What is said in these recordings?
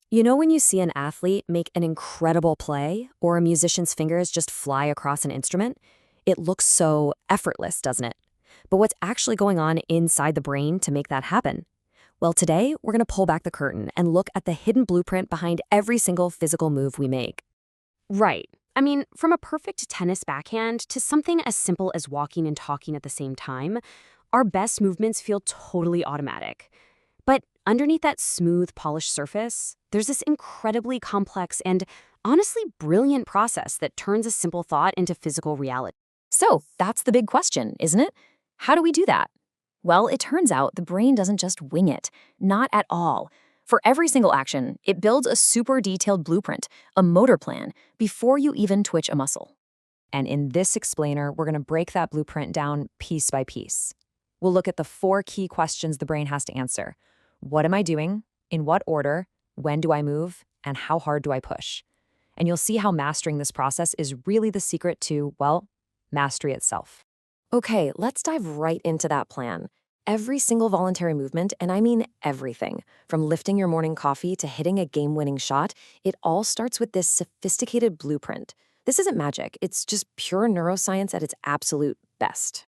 You know when you see an athlete make an incredible play or a musician's fingers just fly across an instrument? It looks so effortless, doesn't it? But what's actually going on inside the brain to make that happen? Well, today we're going to pull back the curtain and look at the hidden blueprint behind every single physical move we make. Right. I mean, from a perfect tennis backhand to something as simple as walking and talking at the same time, our best movements feel totally automatic. But underneath that smooth, polished surface, there's this incredibly complex and honestly brilliant process that turns a simple thought into physical reality. So that's the big question, isn't it? How do we do that? Well, it turns out the brain doesn't just wing it. Not at all. For every single action, it builds a super detailed blueprint, a motor plan, before you even twitch a muscle. And in this explainer, we're going to break that blueprint down piece by piece. We'll look at the 4 key questions the brain has to answer. What am I doing? In what order? When do I move? And how hard do I push? And you'll see how mastering this process is really the secret to, well, mastery itself. Okay, let's dive right into that plan. Every single voluntary movement, and I mean everything, from lifting your morning coffee to hitting a game-winning shot, it all starts with this sophisticated blueprint. This isn't magic, it's just pure neuroscience at its absolute best.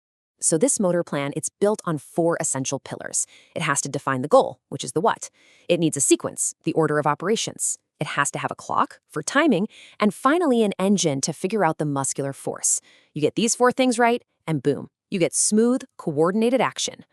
So this motor plan, it's built on 4 essential pillars. It has to define the goal, which is the what. It needs a sequence, the order of operations. It has to have a clock for timing, and finally an engine to figure out the muscular force. You get these 4 things right, and boom, you get smooth, coordinated action.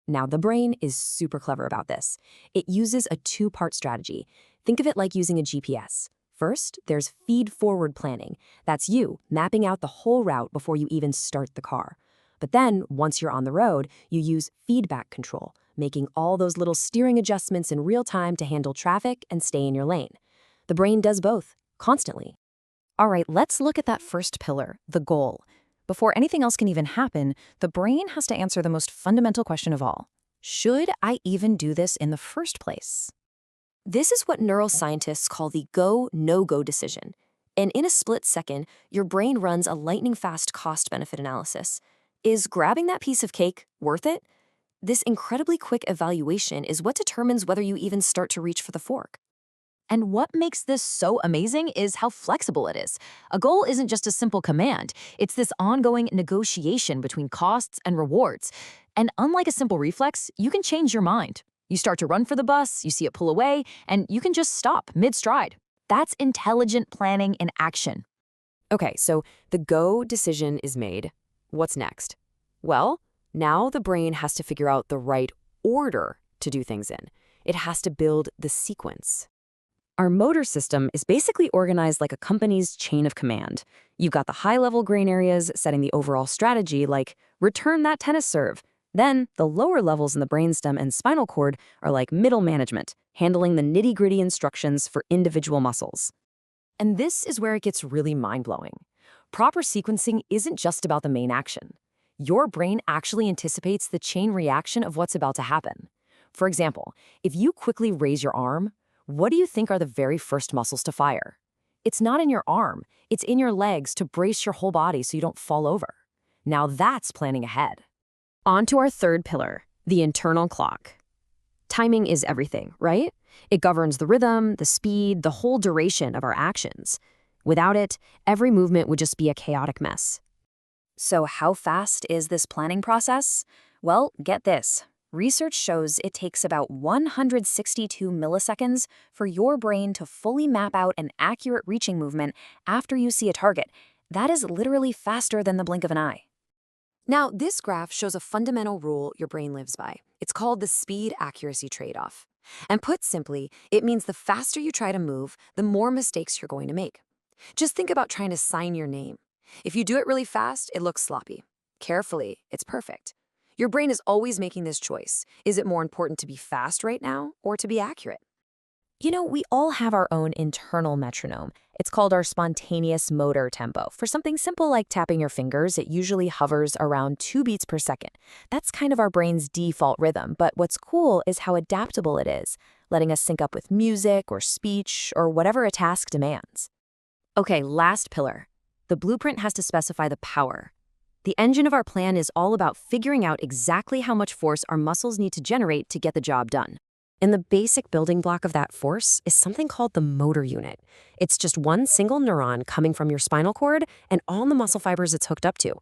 Now, the brain is super clever about this. It uses a 2-part strategy. Think of it like using a GPS. First, there's feed-forward planning. That's you mapping out the whole route before you even start the car. But then, once you're on the road, you use feedback control, making all those little steering adjustments in real time to handle traffic and stay in your lane. The brain does both, constantly. All right, let's look at that first pillar, the goal. Before anything else can even happen, the brain has to answer the most fundamental question of all. Should I even do this in the first place? This is what neuroscientists call the go-no-go decision. And in a split second, your brain runs a lightning-fast cost-benefit analysis. Is grabbing that piece of cake worth it? This incredibly quick evaluation is what determines whether you even start to reach for the fork. And what makes this so amazing is how flexible it is. A goal isn't just a simple command. It's this ongoing negotiation between costs and rewards. And unlike a simple reflex, you can change your mind. You start to run for the bus, you see it pull away, and you can just stop mid-stride. That's intelligent planning in action. Okay, so the go decision is made. What's next? Well, now the brain has to figure out the right order to do things in. It has to build the sequence. Our motor system is basically organized like a company's chain of command. You've got the high-level brain areas setting the overall strategy, like return that tennis serve. Then the lower levels in the brainstem and spinal cord are like middle management, handling the nitty-gritty instructions for individual muscles. And this is where it gets really mind-blowing. Proper sequencing isn't just about the main action. Your brain actually anticipates the chain reaction of what's about to happen. For example, if you quickly raise your arm, what do you think are the very first muscles to fire? It's not in your arm, it's in your legs to brace your whole body so you don't fall over. Now that's planning ahead. On to our third pillar, the internal clock. Timing is everything, right? It governs the rhythm, the speed, the whole duration of our actions. Without it, every movement would just be a chaotic mess. So how fast is this planning process? Well, get this. Research shows it takes about 162 milliseconds for your brain to fully map out an accurate reaching movement after you see a target. That is literally faster than the blink of an eye. Now, this graph shows a fundamental rule your brain lives by. It's called the speed-accuracy trade-off. And put simply, it means the faster you try to move, the more mistakes you're going to make. Just think about trying to sign your name. If you do it really fast, it looks sloppy. Carefully, it's perfect. Your brain is always making this choice. Is it more important to be fast right now or to be accurate? You know, we all have our own internal metronome. It's called our spontaneous motor tempo. For something simple like tapping your fingers, it usually hovers around 2 beats per second. That's kind of our brain's default rhythm, but what's cool is how adaptable it is, letting us sync up with music or speech or whatever a task demands. Okay, last pillar. The blueprint has to specify the power. The engine of our plan is all about figuring out exactly how much force our muscles need to generate to get the job done. And the basic building block of that force is something called the motor unit. It's just one single neuron coming from your spinal cord and all the muscle fibers it's hooked up to.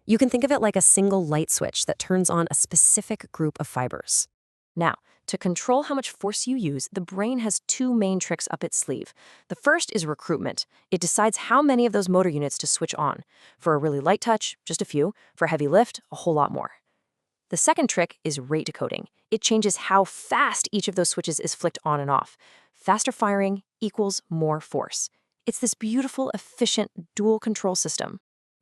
You can think of it like a single light switch that turns on a specific group of fibers. Now, to control how much force you use, the brain has two main tricks up its sleeve. The first is recruitment. It decides how many of those motor units to switch on. For a really light touch, just a few. For a heavy lift, a whole lot more. The second trick is rate decoding. It changes how fast each of those switches is flicked on and off. Faster firing equals more force. It's this beautiful, efficient, dual control system.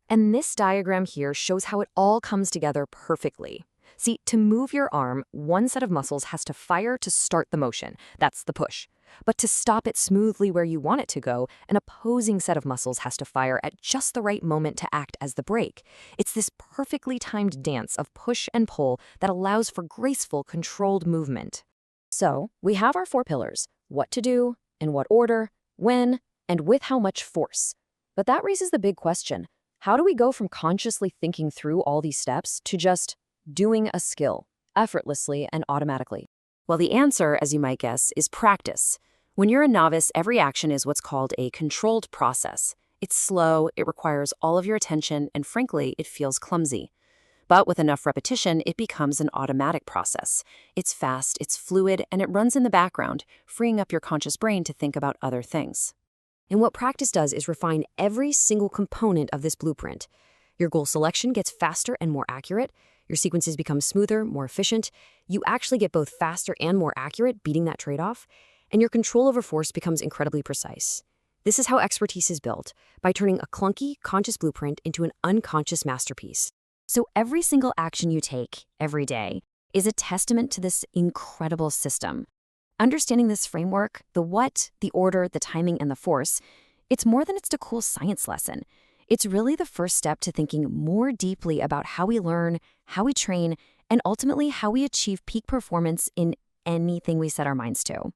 And this diagram here shows how it all comes together perfectly. See, to move your arm, one set of muscles has to fire to start the motion. That's the push. But to stop it smoothly where you want it to go, an opposing set of muscles has to fire at just the right moment to act as the brake. It's this perfectly timed dance of push and pull that allows for graceful, controlled movement. So, we have our 4 pillars: what to do, in what order, when, and with how much force. But that raises the big question: how do we go from consciously thinking through all these steps to just doing a skill, effortlessly and automatically? Well, the answer, as you might guess, is practice. When you're a novice, every action is what's called a controlled process. It's slow, it requires all of your attention, and frankly, it feels clumsy. But with enough repetition, it becomes an automatic process. It's fast, it's fluid, and it runs in the background, freeing up your conscious brain to think about other things. And what practice does is refine every single component of this blueprint. Your goal selection gets faster and more accurate. Your sequences become smoother, more efficient. You actually get both faster and more accurate, beating that trade-off. And your control over force becomes incredibly precise. This is how expertise is built, by turning a clunky, conscious blueprint into an unconscious masterpiece. So every single action you take, every day, is a testament to this incredible system. Understanding this framework, the what, the order, the timing, and the force, it's more than just a cool science lesson. It's really the first step to thinking more deeply about how we learn, how we train, and ultimately how we achieve peak performance in anything we set our minds to.